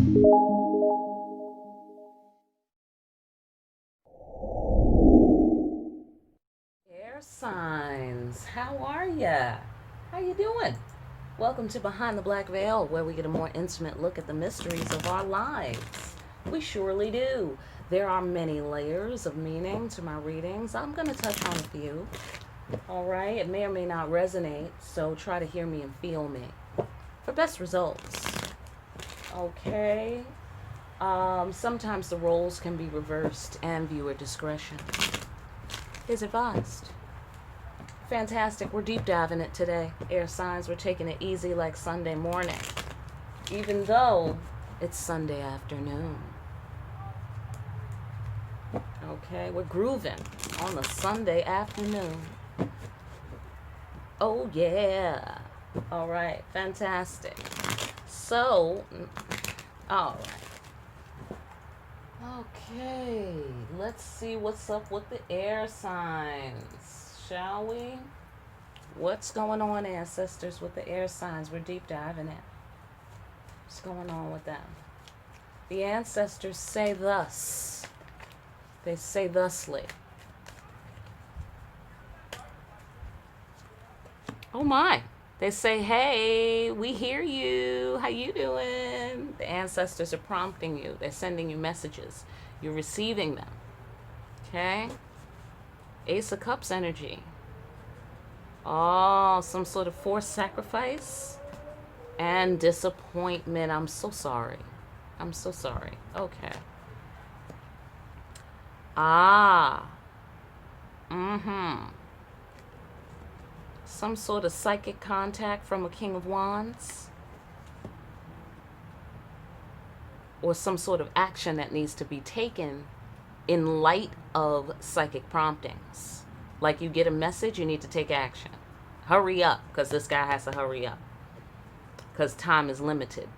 Air signs, how are ya? How you doing? Welcome to Behind the Black Veil, where we get a more intimate look at the mysteries of our lives. We surely do. There are many layers of meaning to my readings. I'm going to touch on a few. All right, it may or may not resonate, so try to hear me and feel me for best results. Okay. Sometimes the roles can be reversed, and viewer discretion is advised. Fantastic. We're deep diving it today. Air signs, we're taking it easy like Sunday morning, even though it's Sunday afternoon. Okay, we're grooving on a Sunday afternoon. Oh, yeah. All right, fantastic. So, all right. Okay, let's see what's up with the air signs, shall we? What's going on, ancestors, with the air signs? We're deep diving it. What's going on with them? The ancestors say thus. They say thusly. Oh my. They say, hey, we hear you. How you doing? The ancestors are prompting you. They're sending you messages. You're receiving them. Okay? Ace of Cups energy. Oh, some sort of forced sacrifice and disappointment. I'm so sorry. I'm so sorry. Okay. Some sort of psychic contact from a King of Wands. Or some sort of action that needs to be taken in light of psychic promptings. Like you get a message, you need to take action. Hurry up, because this guy has to hurry up. Because time is limited.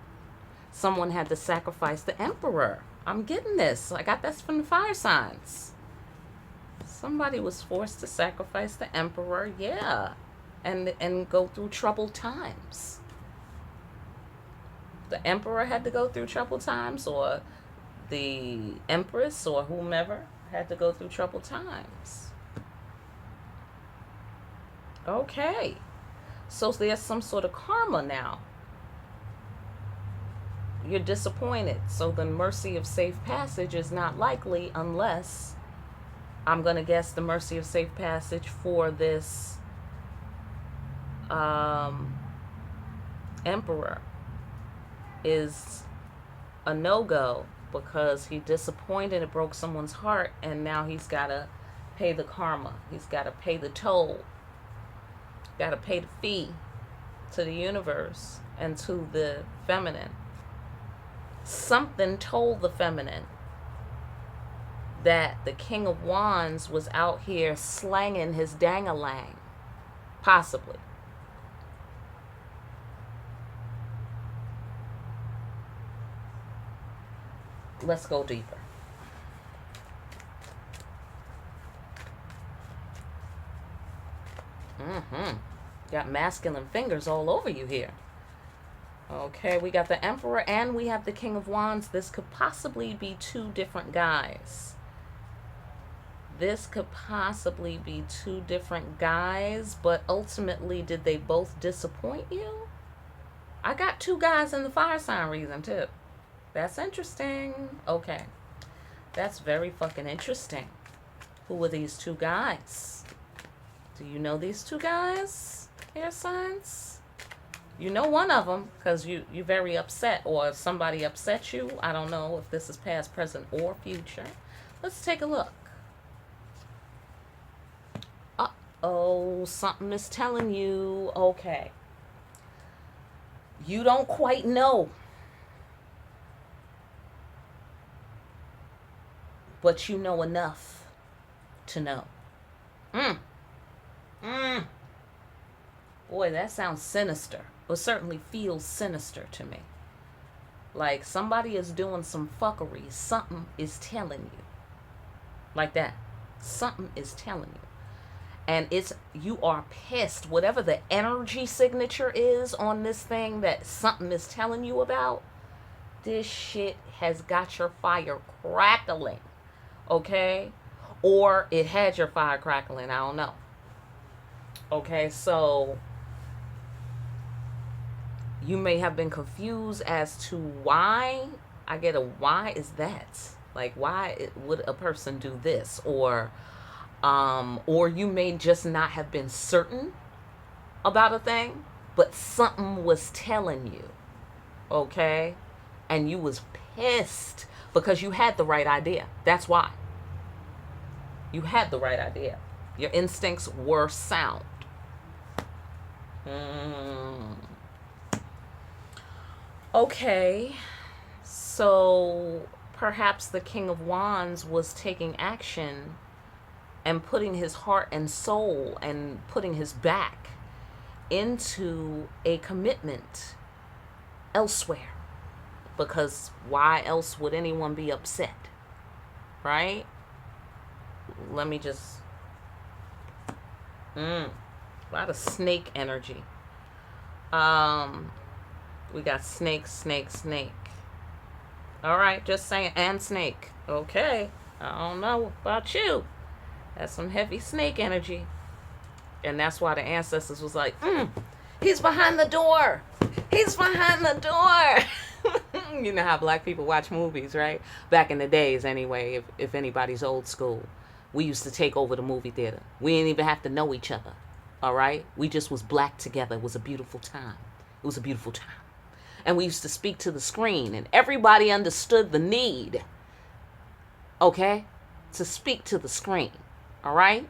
Someone had to sacrifice the Emperor. I'm getting this. I got this from the fire signs. Somebody was forced to sacrifice the Emperor, yeah. And go through troubled times. The Emperor had to go through troubled times, or the Empress or whomever had to go through troubled times. Okay. So there's some sort of karma now. You're disappointed. So the mercy of safe passage is not likely unless, I'm going to guess, the mercy of safe passage for this Emperor is a no-go, because he disappointed, it broke someone's heart, and now he's got to pay the karma. He's got to pay the toll. Got to pay the fee to the universe and to the feminine. Something told the feminine that the King of Wands was out here slanging his dang-a-lang. Possibly. Let's go deeper. Got masculine fingers all over you here. Okay, we got the Emperor and we have the King of Wands. This could possibly be two different guys. This could possibly be two different guys, but ultimately, did they both disappoint you? I got two guys in the fire sign reason, too. That's interesting. Okay. That's very fucking interesting. Who are these two guys? Do you know these two guys, air signs? You know one of them because you're very upset, or somebody upset you. I don't know if this is past, present, or future. Let's take a look. Uh-oh, something is telling you. Okay. You don't quite know. But you know enough to know. Boy, that sounds sinister. It certainly feels sinister to me. Like somebody is doing some fuckery. Something is telling you. Like that. Something is telling you. And you are pissed. Whatever the energy signature is on this thing that something is telling you about, This shit has got your fire crackling. Okay? Or it had your fire crackling. I don't know. Okay, so you may have been confused as to why. I get a why is that? Like, why would a person do this? Or you may just not have been certain about a thing, but something was telling you, okay? And you was pissed because you had the right idea. That's why. You had the right idea. Your instincts were sound. Okay. So perhaps the King of Wands was taking action and putting his heart and soul and putting his back into a commitment elsewhere. Because why else would anyone be upset? Right? Let me just... a lot of snake energy. We got snake, snake, snake. All right, just saying, and snake. Okay, I don't know about you. That's some heavy snake energy. And that's why the ancestors was like, he's behind the door. He's behind the door. You know how black people watch movies, right? Back in the days, anyway, if anybody's old school. We used to take over the movie theater. We didn't even have to know each other. All right? We just was black together. It was a beautiful time. It was a beautiful time. And we used to speak to the screen, and everybody understood the need, okay, to speak to the screen. All right?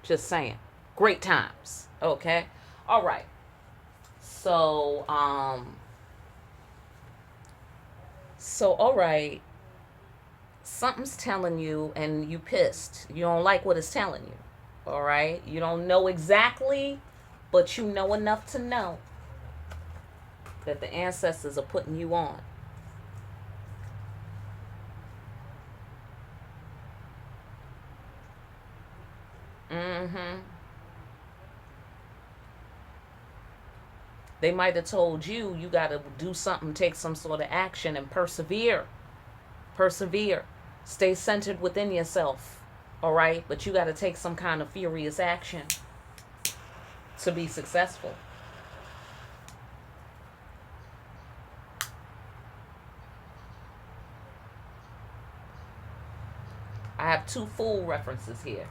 Just saying. Great times. Okay? All right. So, all right. Something's telling you, and you pissed. You don't like what it's telling you. All right? You don't know exactly, but you know enough to know that the ancestors are putting you on. They might have told you, you got to do something, take some sort of action, and persevere. Persevere. Stay centered within yourself. All right? But you got to take some kind of furious action to be successful. I have 2 Fool references here.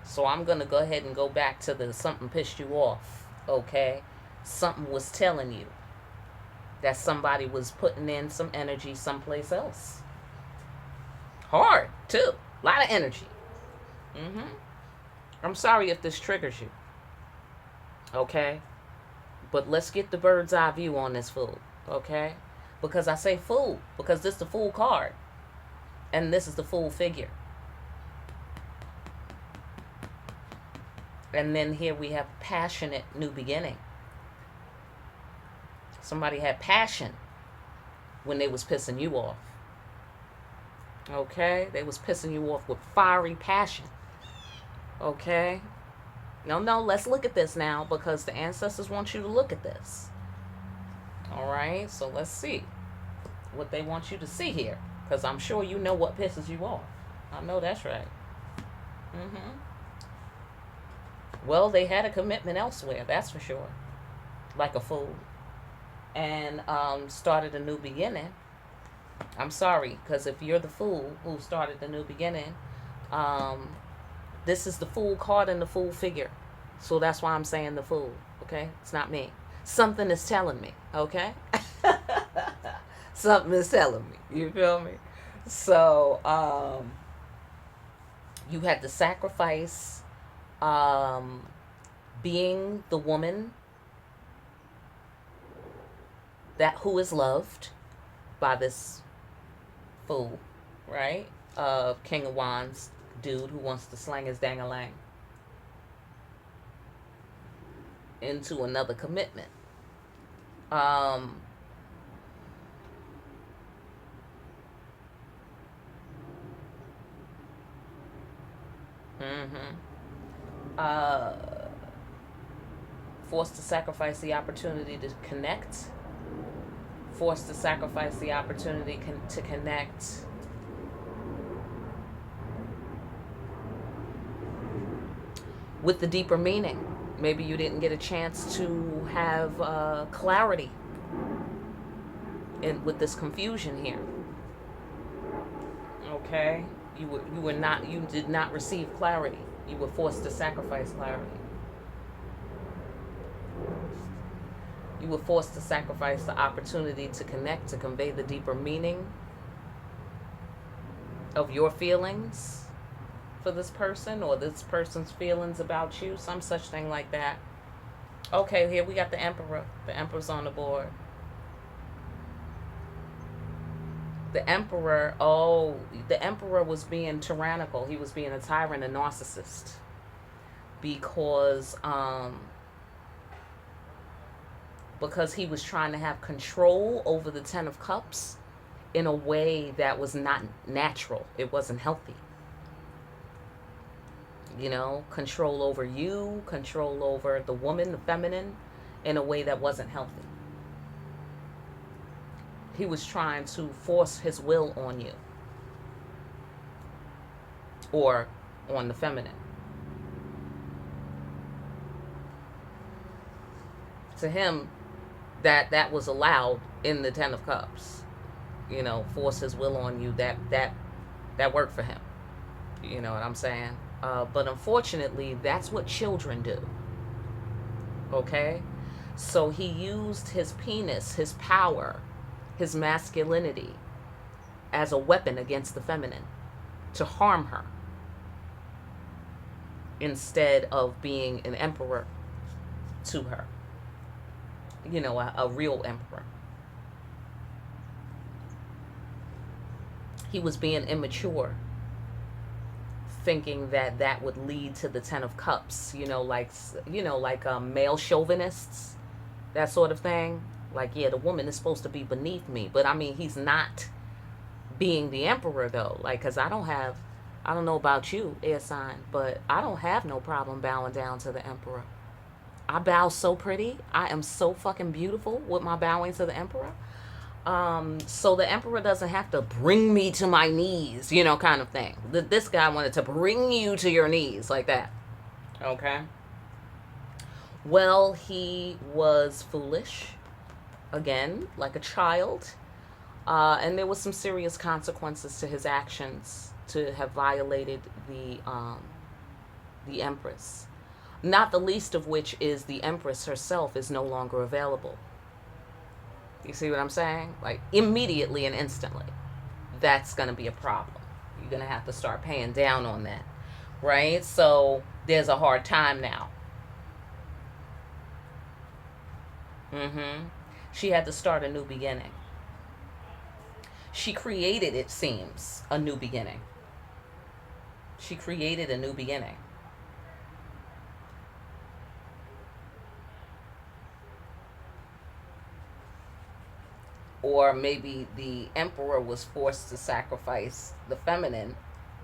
So I'm going to go ahead and go back to the something pissed you off. Okay? Something was telling you that somebody was putting in some energy someplace else. Hard, too. A lot of energy. I'm sorry if this triggers you. Okay? But let's get the bird's eye view on this fool. Okay? Because I say fool. Because this is the Fool card. And this is the Fool figure. And then here we have passionate new beginning. Somebody had passion when they was pissing you off. Okay? They was pissing you off with fiery passion. Okay? No, let's look at this now because the ancestors want you to look at this. Alright? So let's see what they want you to see here. Because I'm sure you know what pisses you off. I know that's right. Well, they had a commitment elsewhere, that's for sure. Like a fool. And started a new beginning. I'm sorry, because if you're the fool who started the new beginning, this is the Fool card and the Fool figure. So that's why I'm saying the Fool, okay? It's not me. Something is telling me, okay? Something is telling me. You feel me? So, you had to sacrifice being the woman that who is loved by this fool, right? King of Wands dude who wants to slang his dang-a-lang into another commitment. Forced to sacrifice the opportunity to connect, forced to sacrifice the opportunity to connect. With the deeper meaning. Maybe you didn't get a chance to have clarity with this confusion here. Okay? You did not receive clarity. You were forced to sacrifice clarity. You were forced to sacrifice the opportunity to connect, to convey the deeper meaning of your feelings for this person, or this person's feelings about you, some such thing like that. Okay, here we got the Emperor. The Emperor's on the board. The Emperor, the Emperor was being tyrannical. He was being a tyrant, a narcissist. Because he was trying to have control over the Ten of Cups in a way that was not natural. It wasn't healthy. You know, control over you, control over the woman, the feminine, in a way that wasn't healthy. He was trying to force his will on you, or on the feminine. To him, that was allowed in the Ten of Cups. You know, force his will on you. That worked for him. You know what I'm saying? But unfortunately, that's what children do. Okay? So he used his penis, his power, his masculinity as a weapon against the feminine to harm her, instead of being an emperor to her. You know, a real emperor. He was being immature, thinking that would lead to the Ten of Cups, like male chauvinists, that sort of thing. Like, yeah, the woman is supposed to be beneath me, but I mean, he's not being the emperor though. Like, cause I don't know about you, air sign, but I don't have no problem bowing down to the emperor. I bow so pretty. I am so fucking beautiful with my bowing to the emperor. So the emperor doesn't have to bring me to my knees, kind of thing. This guy wanted to bring you to your knees like that. Okay. Well, he was foolish, again, like a child. And there was some serious consequences to his actions to have violated the Empress. Not the least of which is the Empress herself is no longer available. You see what I'm saying? Like, immediately and instantly. That's going to be a problem. You're going to have to start paying down on that. Right? So, there's a hard time now. She had to start a new beginning. She created, it seems, a new beginning. She created a new beginning. Or maybe the emperor was forced to sacrifice the feminine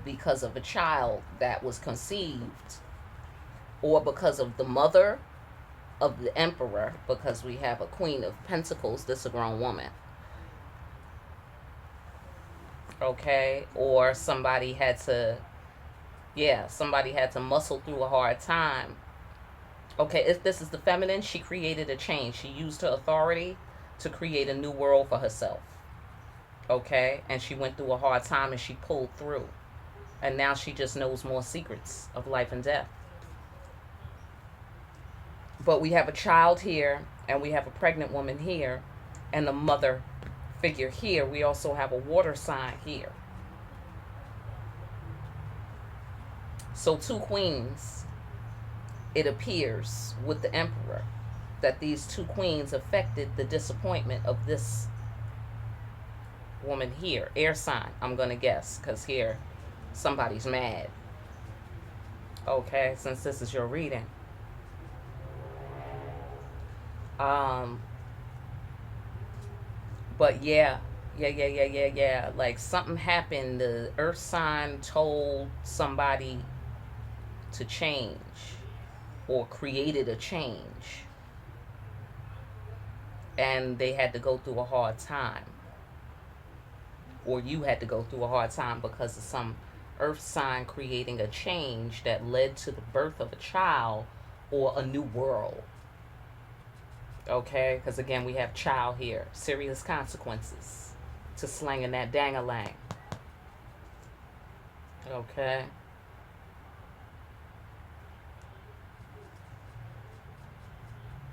because of a child that was conceived, or because of the mother of the emperor, because we have a Queen of Pentacles. This is a grown woman. Okay? Or somebody had to muscle through a hard time. Okay, if this is the feminine, she created a change. She used her authority to create a new world for herself. Okay? And she went through a hard time and she pulled through. And now she just knows more secrets of life and death. But we have a child here, and we have a pregnant woman here, and the mother figure here. We also have a water sign here. So 2 queens, it appears, with the emperor, that these 2 queens affected the disappointment of this woman here. Air sign, I'm going to guess, because here somebody's mad. Okay, since this is your reading. But yeah. Like, something happened. The earth sign told somebody to change, or created a change. and they had to go through a hard time, or you had to go through a hard time because of some earth sign creating a change that led to the birth of a child or a new world. Okay, because again, we have child here. Serious consequences to slanging that dang-a-lang. Okay.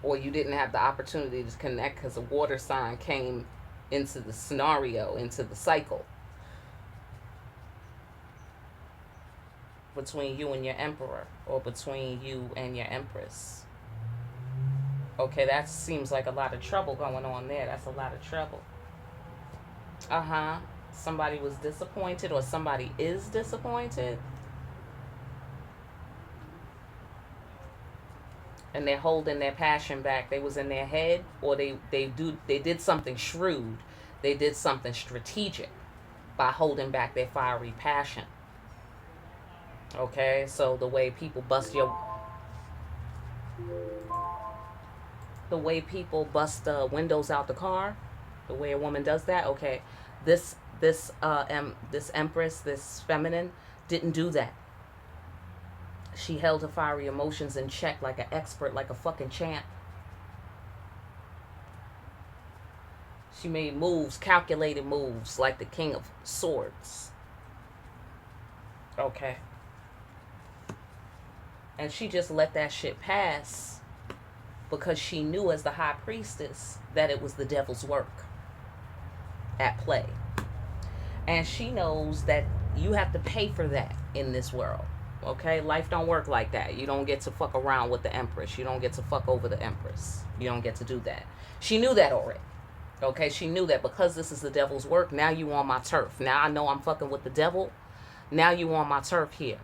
Or you didn't have the opportunity to connect because a water sign came into the scenario, into the cycle between you and your emperor, or between you and your empress. Okay, that seems like a lot of trouble going on there. That's a lot of trouble. Somebody was disappointed, or somebody is disappointed, and they're holding their passion back. They was in their head, or they did something shrewd. They did something strategic by holding back their fiery passion. Okay, so the way people bust the windows out the car, the way a woman does that. Okay, this empress, this feminine, didn't do that. She held her fiery emotions in check like an expert, like a fucking champ. She made moves, calculated moves, like the King of Swords. Okay. And she just let that shit pass because she knew, as the high priestess, that it was the devil's work at play. And she knows that you have to pay for that in this world. Okay, life don't work like that. You don't get to fuck around with the empress. You don't get to fuck over the empress. You don't get to do that. She knew that already. Okay, she knew that because this is the devil's work. Now you on my turf. Now I know I'm fucking with the devil. Now you on my turf here.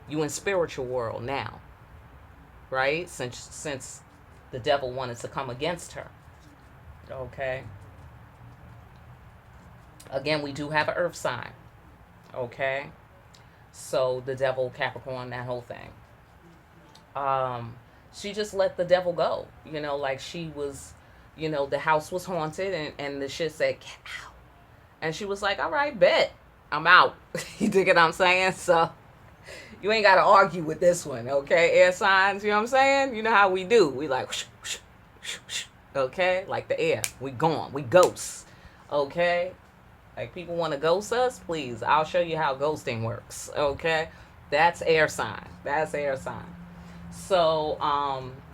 You in spiritual world now, right? Since the devil wanted to come against her. Okay. Again, we do have an earth sign. Okay. So the devil, Capricorn, that whole thing. She just let the devil go. You know, like she was, you know, the house was haunted, and the shit said, get out. And she was like, all right, bet. I'm out. You dig what I'm saying? So you ain't got to argue with this one, okay? Air signs, you know what I'm saying? You know how we do. We like, whoosh, whoosh, whoosh, whoosh, okay? Like the air. We gone. We ghosts, okay? Like, people want to ghost us? Please, I'll show you how ghosting works, okay? That's air sign. That's air sign. So,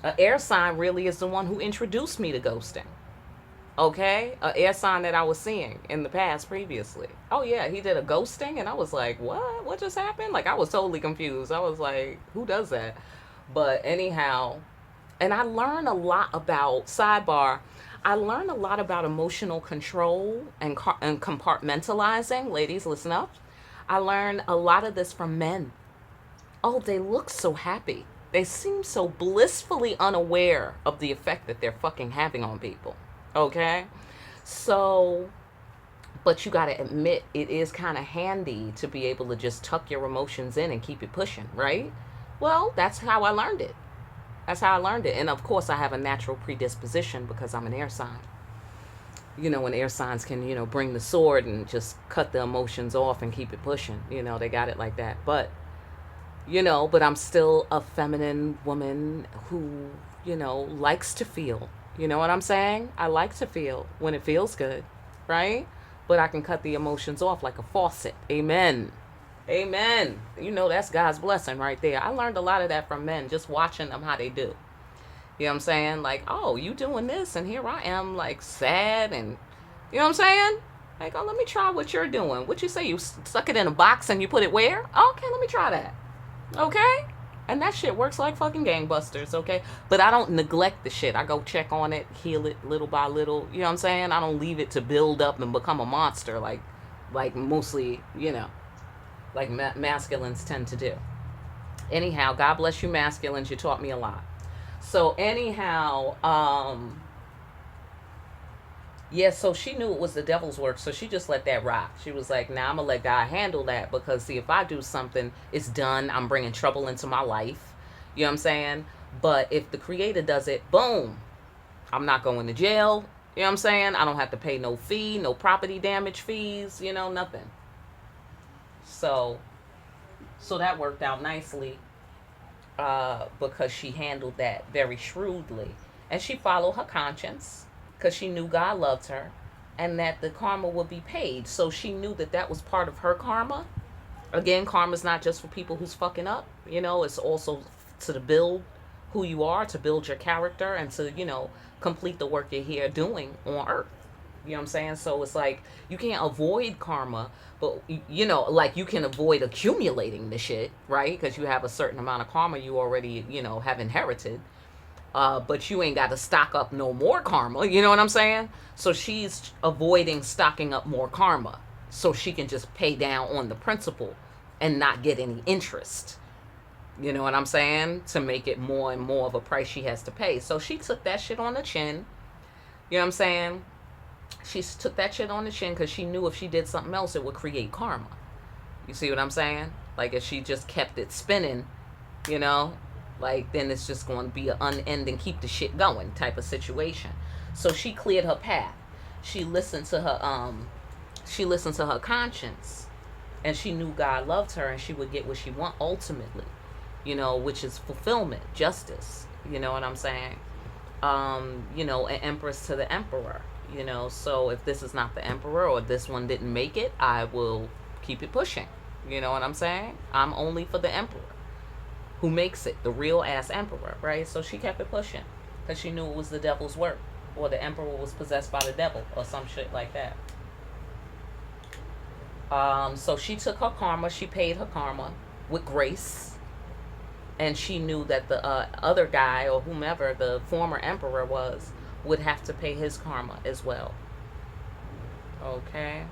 an air sign really is the one who introduced me to ghosting, okay? An air sign that I was seeing in the past previously. Oh, yeah, he did a ghosting, and I was like, what? What just happened? Like, I was totally confused. I was like, who does that? But anyhow, and I learned a lot about, sidebar, I learned a lot about emotional control and compartmentalizing. Ladies, listen up. I learned a lot of this from men. Oh, they look so happy. They seem so blissfully unaware of the effect that they're fucking having on people. Okay? So, but you got to admit, it is kind of handy to be able to just tuck your emotions in and keep it pushing, right? Well, that's how I learned it. That's how I learned it. And of course, I have a natural predisposition because I'm an air sign. You know, when air signs can, you know, bring the sword and just cut the emotions off and keep it pushing. You know, they got it like that. But, you know, but I'm still a feminine woman who, you know, likes to feel. You know what I'm saying? I like to feel when it feels good, right? But I can cut the emotions off like a faucet. Amen. Amen. You know, that's God's blessing right there. I learned a lot of that from men, just watching them how they do. You know what I'm saying? Like, oh, you doing this, and here I am, like, sad, and, you know what I'm saying? Like, oh, let me try what you're doing. What you say? You stuck it in a box and you put it where? Okay, let me try that. Okay? And that shit works like fucking gangbusters, okay? But I don't neglect the shit. I go check on it, heal it little by little. You know what I'm saying? I don't leave it to build up and become a monster like mostly, you know, like masculines tend to do. Anyhow, God bless you masculines. You taught me a lot. So anyhow, yeah, so she knew it was the devil's work, so she just let that rock. She was like, nah, I'm going to let God handle that because, see, if I do something, it's done. I'm bringing trouble into my life. You know what I'm saying? But if the Creator does it, boom, I'm not going to jail. You know what I'm saying? I don't have to pay no fee, no property damage fees, you know, nothing. So that worked out nicely, because she handled that very shrewdly. And she followed her conscience because she knew God loved her and that the karma would be paid. So she knew that that was part of her karma. Again, karma's not just for people who's fucking up, you know, it's also to build who you are, to build your character, and to, you know, complete the work you're here doing on earth. You know what I'm saying? So it's like you can't avoid karma, but you know, like you can avoid accumulating the shit, right? Because you have a certain amount of karma you already, you know, have inherited. But you ain't got to stock up no more karma. You know what I'm saying? So she's avoiding stocking up more karma so she can just pay down on the principal and not get any interest. You know what I'm saying? To make it more and more of a price she has to pay. So she took that shit on the chin. You know what I'm saying? She took that shit on the chin because she knew if she did something else, it would create karma. You see what I'm saying? Like if she just kept it spinning, you know, like then it's just going to be an unending keep the shit going type of situation. So she cleared her path. She listened to her conscience, and she knew God loved her and she would get what she want ultimately, you know, which is fulfillment, justice. You know what I'm saying? You know, an empress to the emperor, you know. So if this is not the emperor or this one didn't make it, I will keep it pushing. You know what I'm saying? I'm only for the emperor who makes it, the real ass emperor, right? So she kept it pushing because she knew it was the devil's work, or the emperor was possessed by the devil or some shit like that. So she took her karma, she paid her karma with grace, and she knew that the other guy or whomever the former emperor was would have to pay his karma as well. Okay.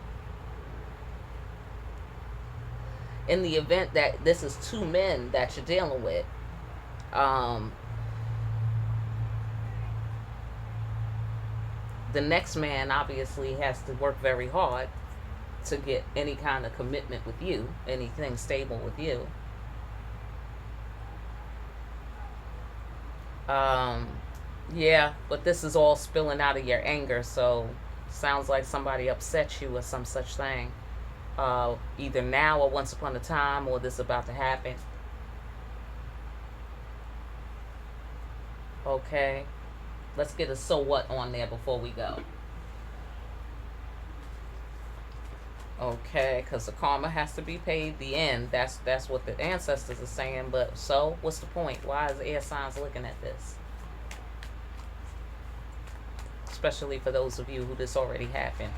In the event that this is two men that you're dealing with, the next man obviously has to work very hard to get any kind of commitment with you, anything stable with you. Yeah, but this is all spilling out of your anger, so sounds like somebody upset you or some such thing. Either now or once upon a time, or this about to happen. Okay, let's get a so what on there before we go. Okay, because the karma has to be paid. The end. That's what the ancestors are saying. But so, what's the point? Why is air signs looking at this? Especially for those of you who this already happened.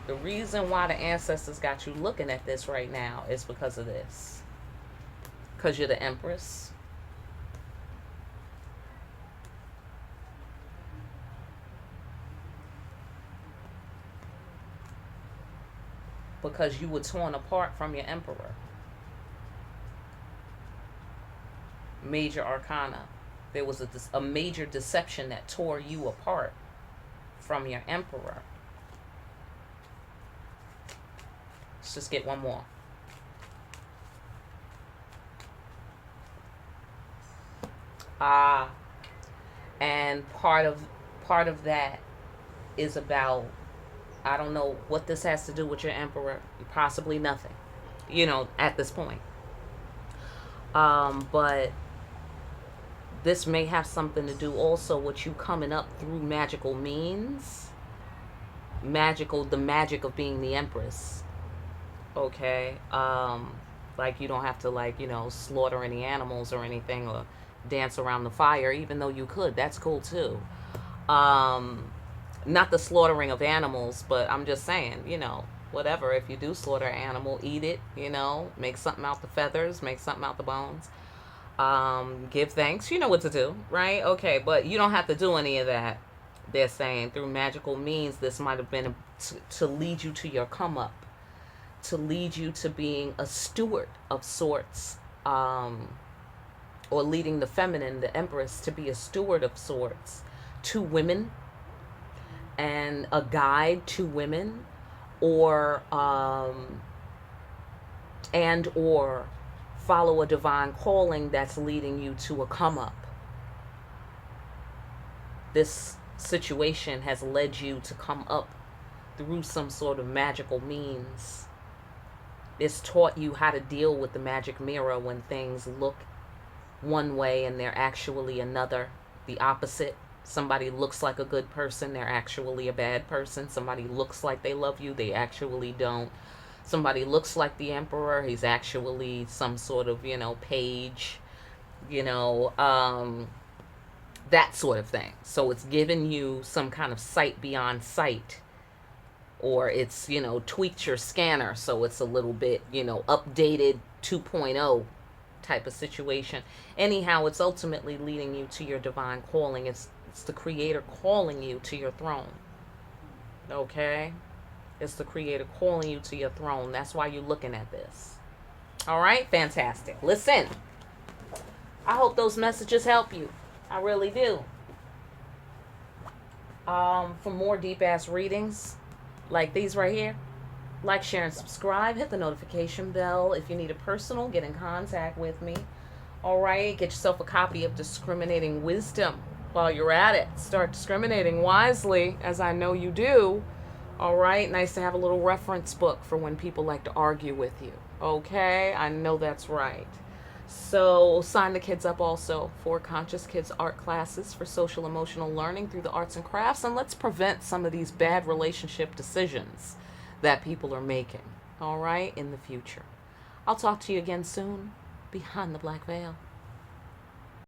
The reason why the ancestors got you looking at this right now is because of this. Because you're the Empress. Because you were torn apart from your Emperor. Major Arcana. There was a major deception that tore you apart from your Emperor. Let's just get one more. And part of that is about, I don't know what this has to do with your Emperor. Possibly nothing, you know, at this point. But this may have something to do also with you coming up through magical means. The magic of being the Empress. Okay, like you don't have to, like, you know, slaughter any animals or anything, or dance around the fire, even though you could. That's cool too. Not the slaughtering of animals, but I'm just saying, you know, whatever. If you do slaughter an animal, eat it, you know, make something out the feathers, make something out the bones. Give thanks. You know what to do, right? Okay, but you don't have to do any of that. They're saying through magical means, this might have been to lead you to your come up, to lead you to being a steward of sorts, or leading the feminine, the Empress, to be a steward of sorts to women, and a guide to women, or and or follow a divine calling that's leading you to a come up. This situation has led you to come up through some sort of magical means. It's taught you how to deal with the magic mirror when things look one way and they're actually another, the opposite. Somebody looks like a good person, they're actually a bad person. Somebody looks like they love you, they actually don't. Somebody looks like the emperor, he's actually some sort of, page, that sort of thing. So it's given you some kind of sight beyond sight, or it's, tweaked your scanner so it's a little bit, updated 2.0 type of situation. Anyhow, it's ultimately leading you to your divine calling. It's the creator calling you to your throne. Okay? It's the creator calling you to your throne. That's why you're looking at this. All right? Fantastic. Listen. I hope those messages help you. I really do. For more deep-ass readings like these right here, like, share, and subscribe. Hit the notification bell. If you need a personal, get in contact with me. All right? Get yourself a copy of Discriminating Wisdom while you're at it. Start discriminating wisely, as I know you do. All right? Nice to have a little reference book for when people like to argue with you. Okay? I know that's right. So sign the kids up also for Conscious Kids art classes for social emotional learning through the arts and crafts. And let's prevent some of these bad relationship decisions that people are making, all right, in the future. I'll talk to you again soon, behind the black veil.